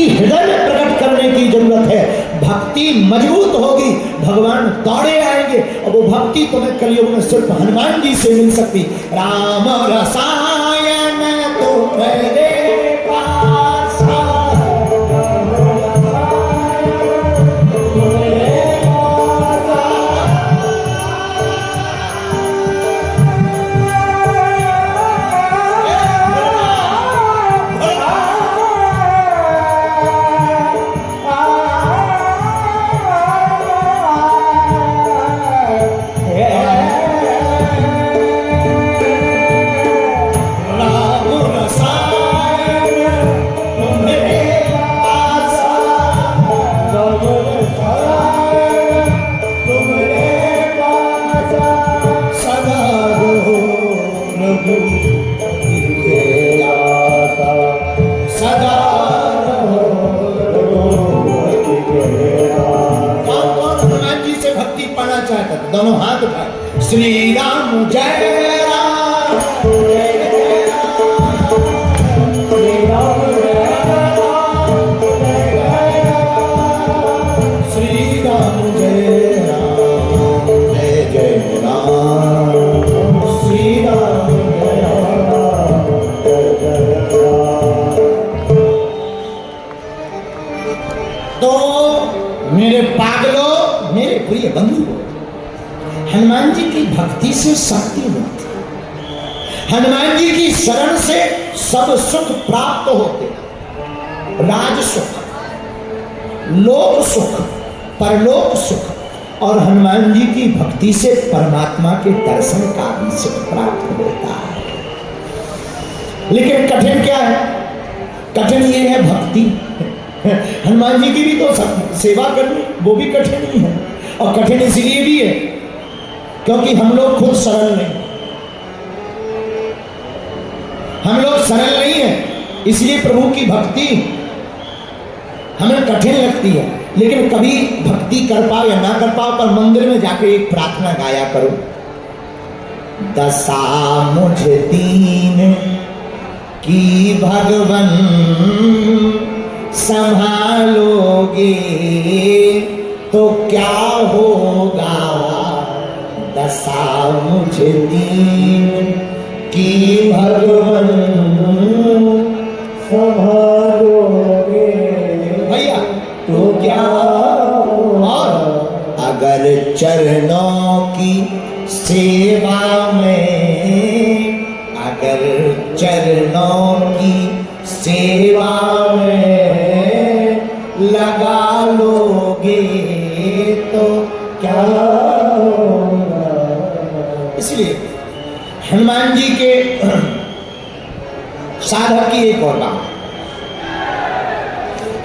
हृदय में प्रकट करने की जरूरत है। भक्ति मजबूत होगी, भगवान दौड़े आएंगे। और वो भक्ति तुम्हें कलयुग में सिर्फ हनुमान जी से मिल सकती। राम रसायन तुम्हारे दोनों हाथ उठाए। श्री राम जय राम, श्री राम जय राम, श्री राम जय राम, जय जय राम, श्री राम जय राम, जय जय राम। तो मेरे पागलों, मेरे प्रिय बंधु, हनुमान जी की भक्ति से शक्ति मिलती है। हनुमान जी की शरण से सब सुख प्राप्त होते हैं। राज सुख, लोक सुख, परलोक सुख, और हनुमान जी की भक्ति से परमात्मा के दर्शन का भी सुख प्राप्त होता है। लेकिन कठिन क्या है? कठिन ये है भक्ति। हनुमान जी की भी तो सेवा करनी, वो भी कठिन ही है। और कठिन इसलिए भी है क्योंकि हम लोग खुद सरल नहीं, हम लोग सरल नहीं है, इसलिए प्रभु की भक्ति हमें कठिन लगती है। लेकिन कभी भक्ति कर पाओ या ना कर पाओ, पर मंदिर में जाके एक प्रार्थना गाया करो। दशा मुझ दीन की भगवन संभालोगे तो क्या होगा, दशा मुझे दीन की भगवन संभालोगे भैया तो क्या। और अगर चरणों की सेवा में, अगर चरणों की सेवा में लगा लोगे तो क्या। इसलिए हनुमान जी के साधक की एक और बात,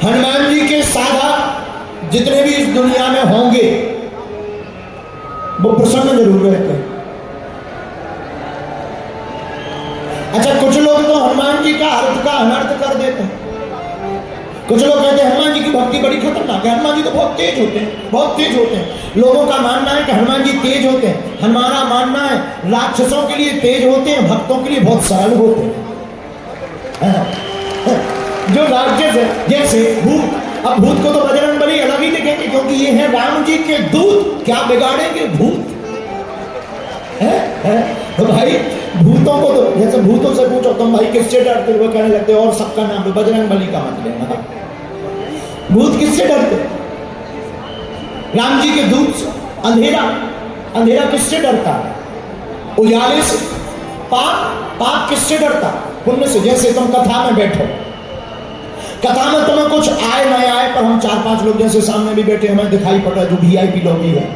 हनुमान जी के साधक जितने भी इस दुनिया में होंगे वो प्रसन्न जरूर रहते हैं। अच्छा, कुछ लोग तो हनुमान जी का अर्थ का अनर्थ कर देते हैं। कुछ लोग कहते हैं हनुमान जी की भक्ति बड़ी खतरनाक है, हनुमान जी तो बहुत तेज होते हैं, बहुत तेज होते हैं। लोगों का मानना है कि हनुमान जी तेज होते हैं, हमारा मानना है राक्षसों के लिए तेज होते हैं, भक्तों के लिए बहुत सरल होते हैं। जो राक्षस है जैसे भूत, अब भूत को तो बजरंगबली अलग ही दिखेंगे क्योंकि ये है राम जी के दूत, क्या बिगाड़ेंगे भूत है? तो भाई भूतों को तो, जैसे भूतों से पूछो तुम भाई किससे डरते हो, कहने लगते और सबका नाम बजरंगबली का मत लेना। भूत किससे डरते? राम जी के दूत से। अंधेरा, अंधेरा किससे डरता? उजाले से। पाप, पाप किससे डरता? पुण्य से। जैसे तुम कथा में बैठो, कथा में तुम्हें कुछ आए न आए, पर हम 4-5 लोग जैसे सामने भी बैठे हमें दिखाई पड़ रहा है, जो VIP लोग ही है।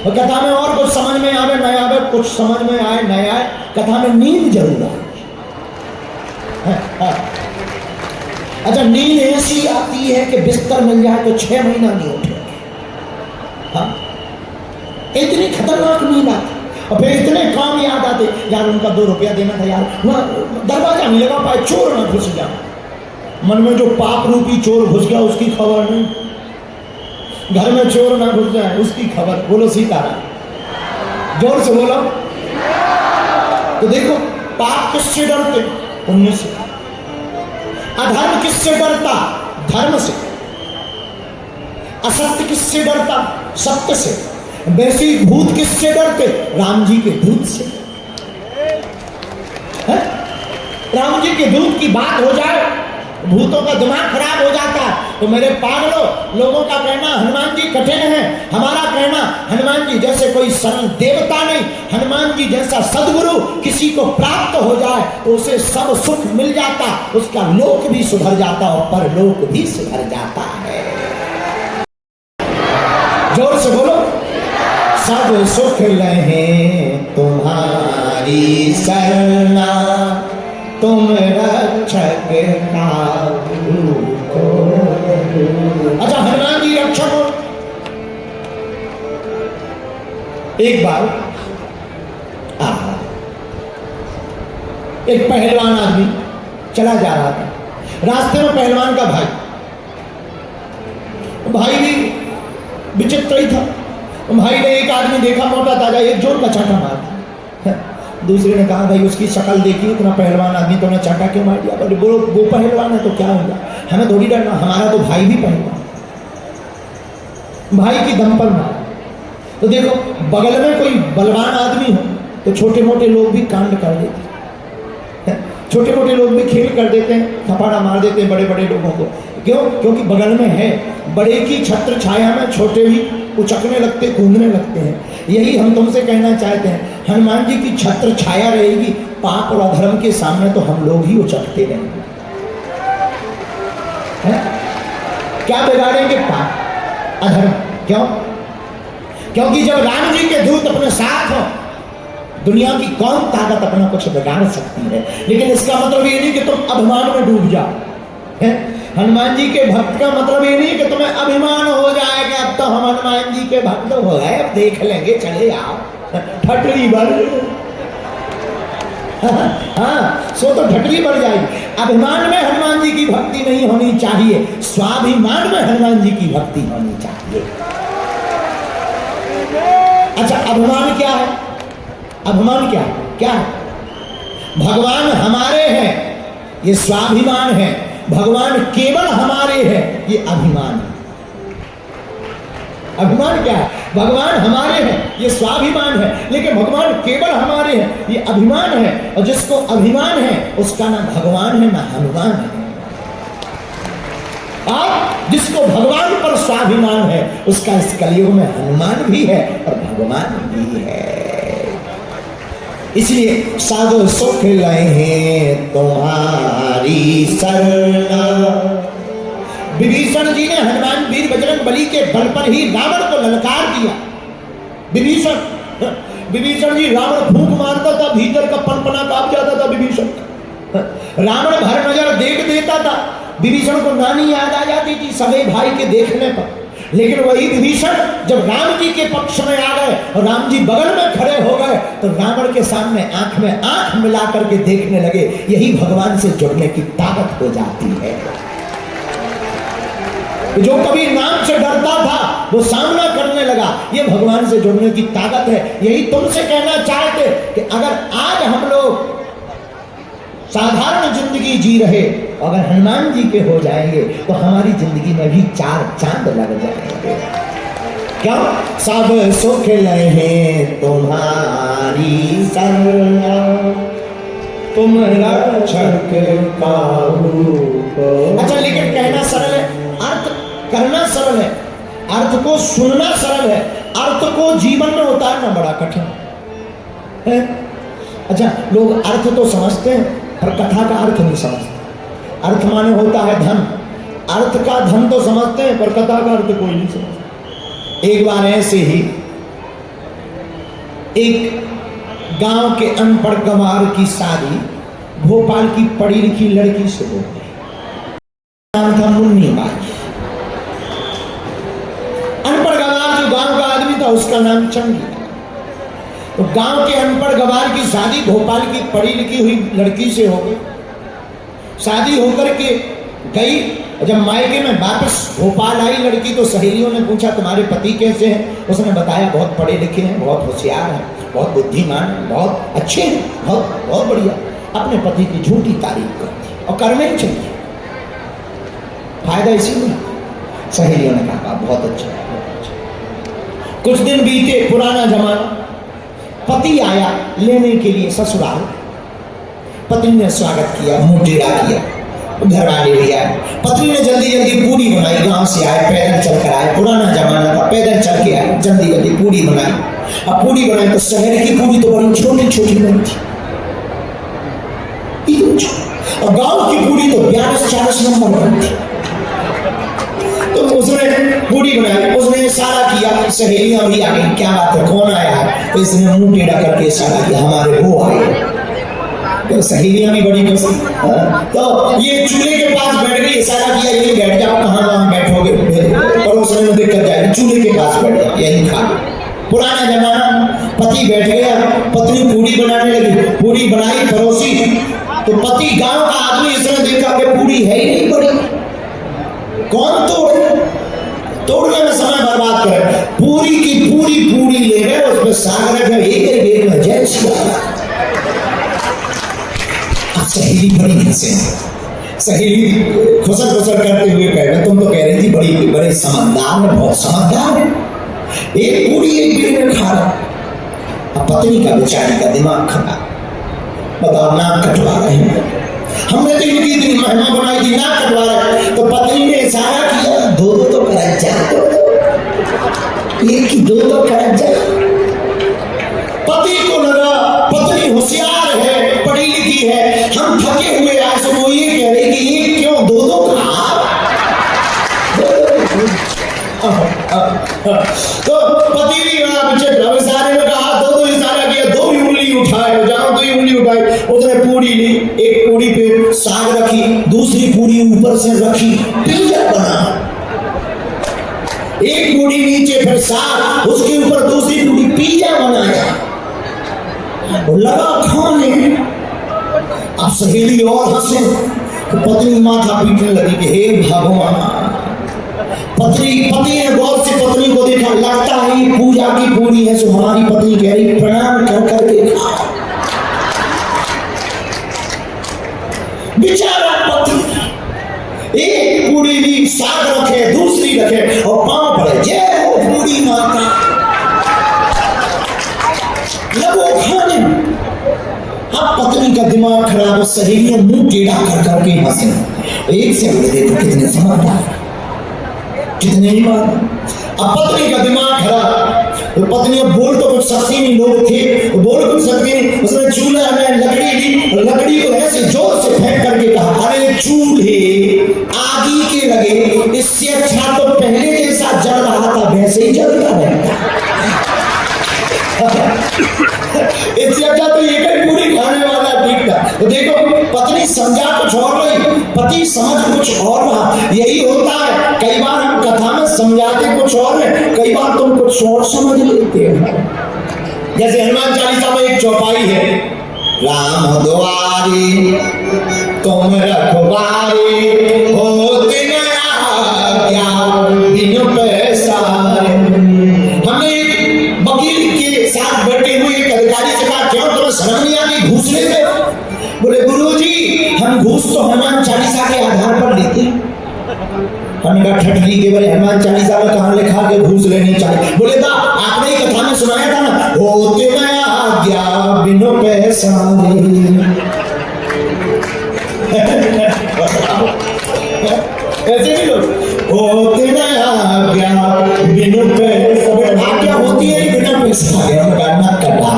और कथा में और कुछ समझ में आवे न आवे, कुछ समझ में आए न आए, कथा में नींद जरूर आए। अच्छा, नींद ऐसी आती है कि बिस्तर मिल जाए तो 6 महीना नहीं उठेंगे। हाँ, इतनी खतरनाक नींद आती। और फिर इतने काम याद आते, यार उनका 2 रुपया देना था, यार दरवाजा नहीं लगा पाए, चोर ना घुस जाए। मन में जो पाप रूपी चोर घुस गया उसकी खबर नहीं, घर में चोर ना घुस जाए उसकी खबर। बोलो सीताराम, जोर से बोलो। तो देखो, पाप किससे डरते? पुण्य से। अधर्म किससे डरता? धर्म से, असत्य किससे डरता? सत्य से। वैसे ही भूत किससे डरते? राम जी के दूत से। है? राम जी के दूत की बात हो जाए, भूतों का दिमाग खराब हो जाता है। तो मेरे पागलों, लोगों का कहना हनुमान जी कठिन है, हमारा कहना हनुमान जी जैसे कोई सरल देवता नहीं, हनुमान जी जैसा सदगुरु किसी को प्राप्त हो जाए तो उसे सब सुख मिल जाता, उसका लोक भी सुधर जाता और परलोक भी सुधर जाता है। जोर से बोलो, सब सुख लहे तुम्हारी सरना, तुम रक्षक काहू को। अच्छा, हनुमान जी रक्षक हो। एक बार एक पहलवान आदमी चला जा रहा था, रास्ते में पहलवान का भाई भी विचित्र ही था। भाई ने एक आदमी देखा मोटा ताजा, एक जोर का चाटा मार। दूसरे ने कहा भाई उसकी शक्ल देखी, इतना पहलवान आदमी तो उन्हें चाटा क्यों मार दिया? बोले वो पहलवान है तो क्या होगा, हमें थोड़ी डरना, हमारा तो भाई भी पहलवान, भाई की दम पर मार। तो देखो, बगल में कोई बलवान आदमी हो तो छोटे मोटे लोग भी कांड कर देते, छोटे मोटे लोग भी खेल कर देते हैं, थपाड़ा मार देते हैं बड़े बड़े लोगों को। क्यों? क्योंकि बगल में है। बड़े की छत्र छाया में छोटे भी उचकने लगते, कूदने लगते हैं। यही हम तुमसे कहना चाहते हैं, हनुमान जी की छत्र छाया रहेगी, पाप और अधर्म के सामने तो हम लोग ही उचकते रहेंगे। क्या बिगाड़ेंगे? पाप अधर्म। क्यों? क्योंकि जब राम जी के दूत अपने साथ हो, दुनिया की कौन ताकत अपना कुछ बिगाड़ सकती है? लेकिन इसका मतलब ये नहीं कि तुम अभिमान में डूब जाओ। हनुमान जी के भक्त का मतलब ये नहीं कि तुम्हें अभिमान हो जाएगा, अब तो हम हनुमान जी के भक्त हो गए, अब देख लेंगे, चले आओ ठटरी भर। हाँ, सो तो ठटरी बढ़ जाएगी। अभिमान में हनुमान जी की भक्ति नहीं होनी चाहिए, स्वाभिमान में हनुमान जी की भक्ति होनी चाहिए। अच्छा, अभिमान क्या है? अभिमान क्या है? क्या है? भगवान हमारे हैं, ये स्वाभिमान है। भगवान केवल हमारे हैं, ये अभिमान है। अभिमान क्या है? भगवान हमारे हैं, ये स्वाभिमान है, लेकिन भगवान केवल हमारे हैं, ये अभिमान है। और जिसको अभिमान है उसका ना भगवान है ना हनुमान है। और जिसको भगवान पर स्वाभिमान है उसका इस कलयुग में हनुमान भी है और भगवान भी है। इसलिए साधु सुख लहे तुम्हारी सरना। विभीषण जी ने हनुमान वीर बजरंग बली के बल पर ही रावण को ललकार दिया। विभीषण जी, रावण फूंक मारता था, भीतर का पनपना कांप जाता था विभीषण। रावण भर नजर देख देता था, विभीषण को नानी याद आ जाती थी सगे भाई के देखने पर। लेकिन वही विभीषण जब राम जी के पक्ष में आ गए और राम जी बगल में खड़े हो गए तो रावण के सामने आंख में आंख मिला करके देखने लगे। यही भगवान से जुड़ने की ताकत हो जाती है। जो कभी नाम से डरता था वो सामना करने लगा, ये भगवान से जुड़ने की ताकत है। यही तुमसे कहना चाहते कि अगर आज हम लोग साधारण जिंदगी जी रहे, अगर हनुमान जी के हो जाएंगे तो हमारी जिंदगी में भी 4 चांद लग जाएंगे। क्या? सब सुख लहे तुम्हारी सरना, तुम रक्षक काहू को। अच्छा, लेकिन कहना सरल है, अर्थ करना सरल है, अर्थ को सुनना सरल है, अर्थ को जीवन में उतारना बड़ा कठिन है। अच्छा, लोग अर्थ तो समझते हैं पर कथा का अर्थ नहीं समझते। अर्थ माने होता है धन, अर्थ का धन तो समझते हैं पर कथा का अर्थ कोई नहीं समझता। एक बार ऐसे ही एक गांव के अनपढ़ गंवार की शादी भोपाल की पढ़ी लिखी लड़की से हो गई। नाम था मुन्नी बाई। अनपढ़ गंवार जो गांव का आदमी था उसका नाम चंगी। तो गांव के अनपढ़ गंवार की शादी भोपाल की पढ़ी लिखी हुई लड़की से हो गई। शादी होकर के गई, जब मायके में वापस भोपाल आई लड़की तो सहेलियों ने पूछा तुम्हारे पति कैसे हैं? उसने बताया बहुत पढ़े लिखे हैं, बहुत होशियार हैं, बहुत बुद्धिमान हैं, बहुत अच्छे हैं, बहुत बहुत बढ़िया। अपने पति की झूठी तारीफ कर दी और कर में चली। फायदा इसी में। सहेलियों ने कहा बहुत अच्छा है, बहुत अच्छा। कुछ दिन बीते, पुराना जमाना, पति आया लेने के लिए ससुराल। पत्नी ने स्वागत किया, मुंह टेढ़ा किया, घर वाले भी आए। पत्नी ने जल्दी जल्दी पूरी बनाई, गांव से आए, पैदल चल कर आए, पुराना जमाना था, पैदल चल के आए, जल्दी जल्दी पूरी बनाई। अब पूरी बनाई तो शहर की पूरी तो बड़ी छोटी छोटी बनी थी, और गांव की पूरी तो 42-40 नंबर बनी थी। तो उसने पूरी बनाई, उसने इशारा किया, सहेलियां भी आ गई, क्या बात है, कौन आया है? तो इसने मुंह टेढ़ा करके इशारा किया, हमारे वो आए। तो सहेलियां भी बड़ी खुश। तो ये चूल्हे के पास बैठ गई, इशारा किया, यही बैठ जाओ, कहाँ वहां बैठोगे, पड़ोसने में दिक्कत जाएगी, चूल्हे के पास बैठ जाओ, यही खा। पुराना जमाना, पति बैठ गया, पत्नी पूरी बनाने लगी, पूरी बनाई, परोसी। तो पति गांव का आदमी, इसने देखा कि पूरी है ही नहीं बड़ी, कौन तोड़े, तोड़ने में समय बर्बाद करे, पूरी की पूरी ले गए, उसमें साग रखे, एक में जय श्री राम। सहेली बड़ी हंसे, सहेली खुसर करते हुए कह रहे, तुम तो कह रही थी बड़े समझदार है, बहुत समझदार है, एक पूरी एक दिन में खा रहा। अब पत्नी का बेचारी का दिमाग खराब, बताओ, नाक कटवा रहे हैं, हमने तो इनकी इतनी महिमा बनाई थी, नाक कटवा रहे। तो पत्नी ने इशारा किया, दो तो कर जा, एक की दो तो कर जा। पति को लगा पत्नी होशियार है, पढ़ी लिखी है, हम थके हुए आए, सो वो ये कह रहे कि ये क्यों दो खा। तो पति भी इशारे में कहा, दो इशारा किया, दो उंगली उठाए, जाओ दो उंगली उठाई। उसने पूरी ली, एक पूरी पे साग रखी, दूसरी पूरी ऊपर से रखी, पिज्जा बना। एक पूरी नीचे, फिर साग, उसके ऊपर दूसरी पूरी, पिज्जा बनाया, लगा खाने। अब सहेली और हंसे, तो पत्नी माथा पीटने लगी कि हे भगवान। पति ने गौर से पत्नी को देखा, लगता है पूजा की पूरी है, सो हमारी पत्नी कह रही प्रणाम कर करके खा। बेचारा पति एक पूरी भी साग रखे, दूसरी रखे, और पांव पड़े, जय हो पूरी माता, लगो खाने। अब पत्नी का दिमाग खराब, सहेलियां मुंह टेढ़ा कर करके हंसे। एक से बोले, देखो कितने समझदार, कितने ईमान। अब पत्नी का दिमाग खराब, तो पत्नी अब बोल तो कुछ सकती नहीं, लोग थे तो बोल कुछ सकती नहीं। उसने चूल्हा में लकड़ी दी, और लकड़ी को ऐसे जोर से फेंक करके कहा, अरे चूल्हे आगी के लगे, इससे अच्छा तो पहले जैसा जल रहा था वैसे ही जलता रहता। इससे अच्छा तो एक ही पूरी खाने वाला ठीक था। तो देखो, पत्नी समझा कुछ और रही, पति समझ कुछ और रहा। यही होता है, कई बार हम कथा में समझाते कुछ और है, कई बार तुम कुछ और समझ लेते हो। जैसे हनुमान चालीसा में एक चौपाई है, राम द्वारे तुम रखवारे, होते न आज्ञा बिनु पैसारे। हमने एक वकील के साथ बैठे हुए एक अधिकारी से कहा, क्यों तुम्हें शर्म नहीं आती घूस लेते हो? बोले, गुरुजी हम घूस तो हनुमान चालीसा के आधार पर लेते हैं। हमने कहा, ठठरी के बोले, हनुमान चालीसा में कहाँ लिखा के घूस लेनी चाहिए? बोले, दा आपने ही कथा में सुनाया था ना, होते न आज्ञा बिनु पैसारे। ऐसे भी लोग होते न आज्ञा बिनु पैसारे, आज्ञा होती है बिना पैसा के, हम करना कटा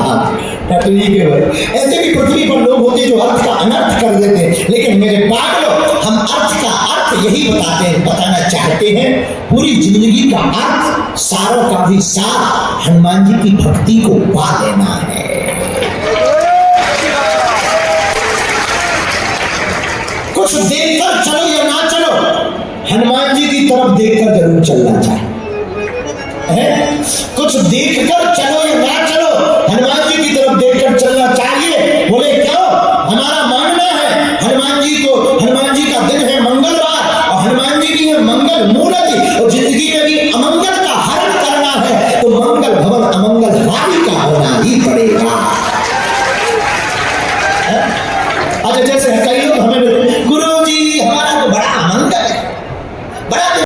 ठठरी के बोले। ऐसे भी पृथ्वी पर लोग होते जो अर्थ का अनर्थ कर देते, लेकिन मेरे पागलों, हम अर्थ का अर्थ यही बताना चाहते हैं। पूरी जिंदगी का अर्थ, सारों का भी सार हनुमान जी की भक्ति को पा देना है। कुछ देखकर चलो या ना चलो, हनुमान जी की तरफ देखकर जरूर चलना चाहिए। कुछ देखकर चलो या ना चलो,